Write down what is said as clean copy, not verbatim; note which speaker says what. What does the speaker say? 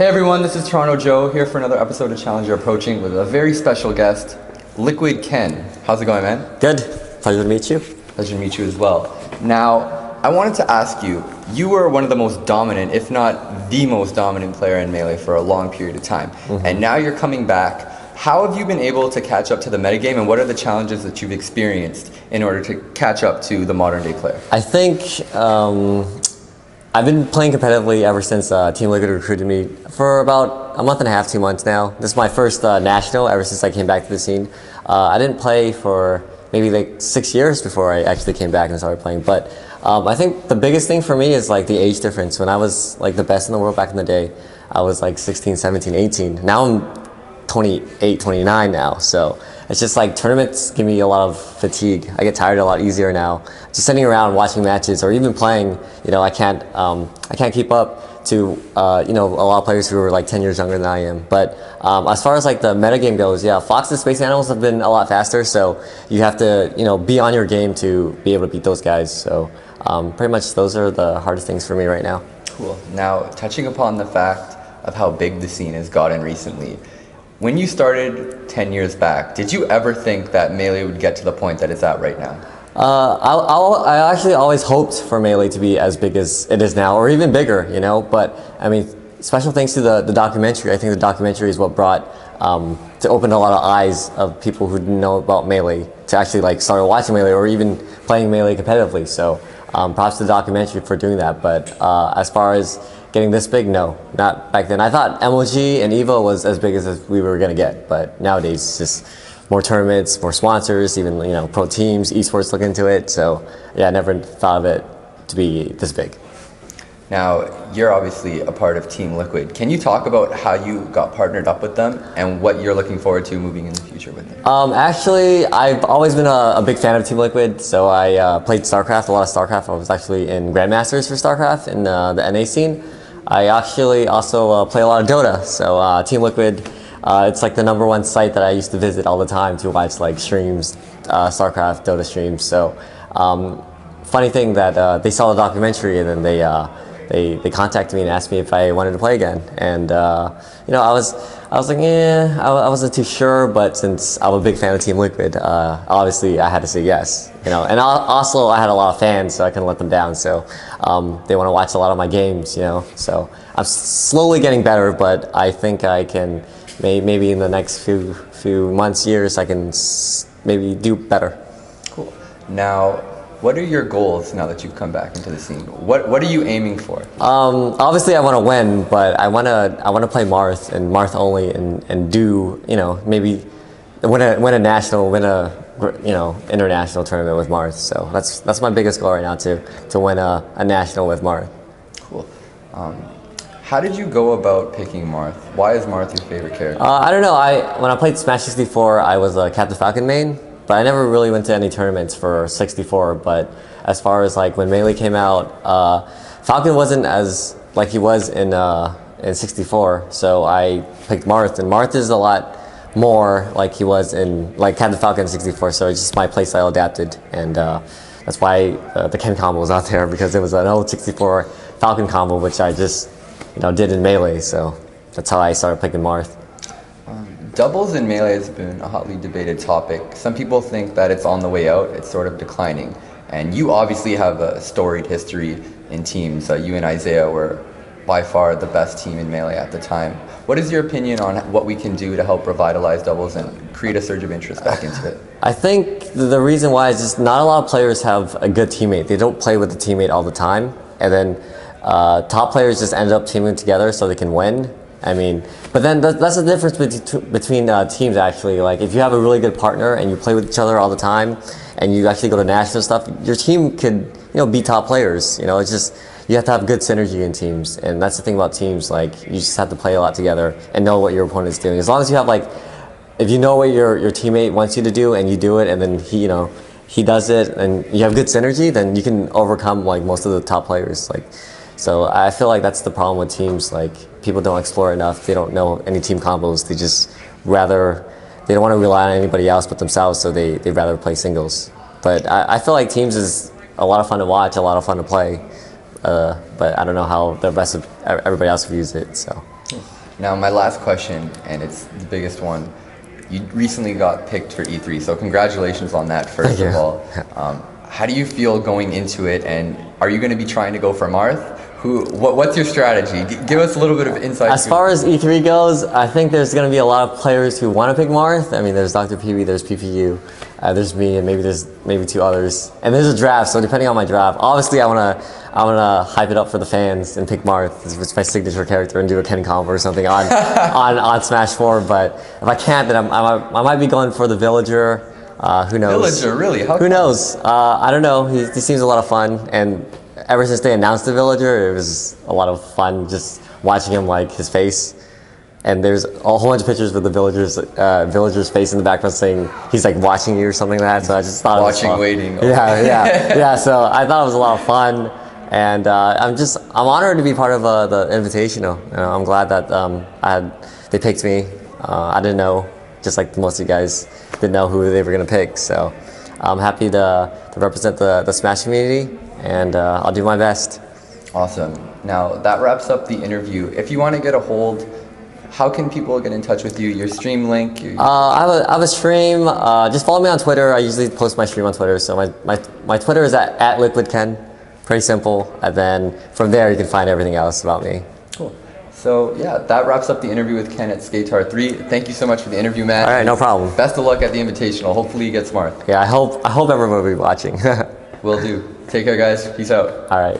Speaker 1: Hey everyone, this is Toronto Joe here for another episode of Challenger Approaching with a very special guest, Liquid Ken. How's it going, man?
Speaker 2: Good. Pleasure to meet you.
Speaker 1: Pleasure to meet you as well. Now, I wanted to ask you, you were one of the most dominant, if not the most dominant player in Melee for a long period of time. And now you're coming back. How have you been able to catch up to the metagame, and what are the challenges that you've experienced in order to catch up to the modern day player?
Speaker 2: I think I've been playing competitively ever since Team Liquid recruited me for about a month and a half, 2 months now. This is my first national ever since I came back to the scene. I didn't play for maybe like 6 years before I actually came back and started playing. But I think the biggest thing for me is like the age difference. When I was like the best in the world back in the day, I was like 16, 17, 18. Now I'm 28, 29 now. So it's just like tournaments give me a lot of fatigue. I get tired a lot easier now. Just sitting around watching matches or even playing, you know, I can't keep up to, you know, a lot of players who are like 10 years younger than I am. But as far as like the metagame goes, yeah, Fox and Space Animals have been a lot faster. So you have to, you know, be on your game to be able to beat those guys. So pretty much those are the hardest things for me right now.
Speaker 1: Cool. Now, touching upon the fact of how big the scene has gotten recently, when you started 10 years back, did you ever think that Melee would get to the point that it's at right now?
Speaker 2: I actually always hoped for Melee to be as big as it is now, or even bigger, you know. But I mean, special thanks to the documentary. I think the documentary is what brought to open a lot of eyes of people who didn't know about Melee to actually like start watching Melee or even playing Melee competitively. So props to the documentary for doing that. But as far as getting this big, no, not back then. I thought MLG and EVO was as big as we were gonna get, but nowadays it's just more tournaments, more sponsors, even, you know, pro teams, esports look into it. So yeah, I never thought of it to be this big.
Speaker 1: Now, you're obviously a part of Team Liquid. Can you talk about how you got partnered up with them and what you're looking forward to moving in the future with them?
Speaker 2: Actually, I've always been a big fan of Team Liquid. So I played StarCraft, a lot of StarCraft. I was actually in Grandmasters for StarCraft in the NA scene. I actually also play a lot of Dota. So Team Liquid, it's like the #1 site that I used to visit all the time to watch like streams, StarCraft, Dota streams. So funny thing that they saw the documentary and then they contacted me and asked me if I wanted to play again. And you know, I was like, yeah, I wasn't too sure, but since I'm a big fan of Team Liquid, obviously I had to say yes. You know, and also I had a lot of fans, so I couldn't let them down. So they want to watch a lot of my games, you know. So I'm slowly getting better, but I think I can maybe in the next few months, years, I can maybe do better.
Speaker 1: Cool. Now, what are your goals now that you've come back into the scene? What are you aiming for?
Speaker 2: Obviously, I want to win, but I want to play Marth and Marth only, and do, you know, maybe win a national, win a, you know, international tournament with Marth. So that's my biggest goal right now, to win a national with Marth.
Speaker 1: Cool. How did you go about picking Marth? Why is Marth your favorite character?
Speaker 2: I don't know. When I played Smash 64, I was a Captain Falcon main. But I never really went to any tournaments for 64. But as far as like when Melee came out, Falcon wasn't as like he was in 64. So I picked Marth, and Marth is a lot more like he was in like Captain Falcon in 64. So it's just my playstyle adapted, and that's why the Ken combo was out there, because it was an old 64 Falcon combo, which I just, you know, did in Melee. So that's how I started picking Marth.
Speaker 1: Doubles in Melee has been a hotly debated topic. Some people think that it's on the way out, it's sort of declining. And you obviously have a storied history in teams. You and Isaiah were by far the best team in Melee at the time. What is your opinion on what we can do to help revitalize doubles and create a surge of interest back into it?
Speaker 2: I think the reason why is just not a lot of players have a good teammate. They don't play with a teammate all the time. And then top players just end up teaming together so they can win. I mean, but then that's the difference between teams, actually. Like, if you have a really good partner and you play with each other all the time, and you actually go to national stuff, your team could, you know, be top players. You know, it's just, you have to have good synergy in teams, and that's the thing about teams. Like, you just have to play a lot together and know what your opponent's doing. As long as you have, like, if you know what your teammate wants you to do and you do it, and then he, you know, he does it, and you have good synergy, then you can overcome like most of the top players. Like, so I feel like that's the problem with teams. Like, people don't explore enough. They don't know any team combos. They just they don't want to rely on anybody else but themselves, so they'd rather play singles. But I feel like teams is a lot of fun to watch, a lot of fun to play. But I don't know how the rest of everybody else views it. So
Speaker 1: Now, my last question, and it's the biggest one. You recently got picked for E3, so congratulations on that, first
Speaker 2: Thank
Speaker 1: of
Speaker 2: you.
Speaker 1: all. How do you feel going into it, and are you going to be trying to go for Marth? What's your strategy? Give us a little bit of insight.
Speaker 2: As far as E3 goes, I think there's going to be a lot of players who want to pick Marth. I mean, there's Dr. PB, there's PPU, there's me, and there's two others. And there's a draft, so depending on my draft, obviously I wanna hype it up for the fans and pick Marth, it's my signature character, and do a Ken combo or something on on Smash 4. But if I can't, then I might be going for the Villager. Who knows?
Speaker 1: Villager, really?
Speaker 2: Who knows? I don't know. He seems a lot of fun, and ever since they announced the Villager, it was a lot of fun just watching him, like his face. And there's a whole bunch of pictures with the Villager's face in the background saying he's like watching you or something like that. So I just thought it was fun.
Speaker 1: Waiting.
Speaker 2: Yeah. So I thought it was a lot of fun, and I'm honored to be part of the Invitational. I'm glad that they picked me. I didn't know, just like most of you guys didn't know who they were gonna pick. So I'm happy to represent the Smash community, and I'll do my best.
Speaker 1: Awesome. Now that wraps up the interview. If you want to get a hold, how can people get in touch with you? Your stream link?
Speaker 2: I have a stream. Just follow me on Twitter. I usually post my stream on Twitter. So my Twitter is at LiquidKen. Pretty simple. And then from there you can find everything else about me.
Speaker 1: Cool. So yeah, that wraps up the interview with Ken at SKTAR 3. Thank you so much for the interview, Matt.
Speaker 2: All right, no problem.
Speaker 1: Best of luck at the Invitational. Hopefully you get smart.
Speaker 2: Yeah, I hope everyone will be watching.
Speaker 1: Will do. Take care, guys. Peace out.
Speaker 2: All right.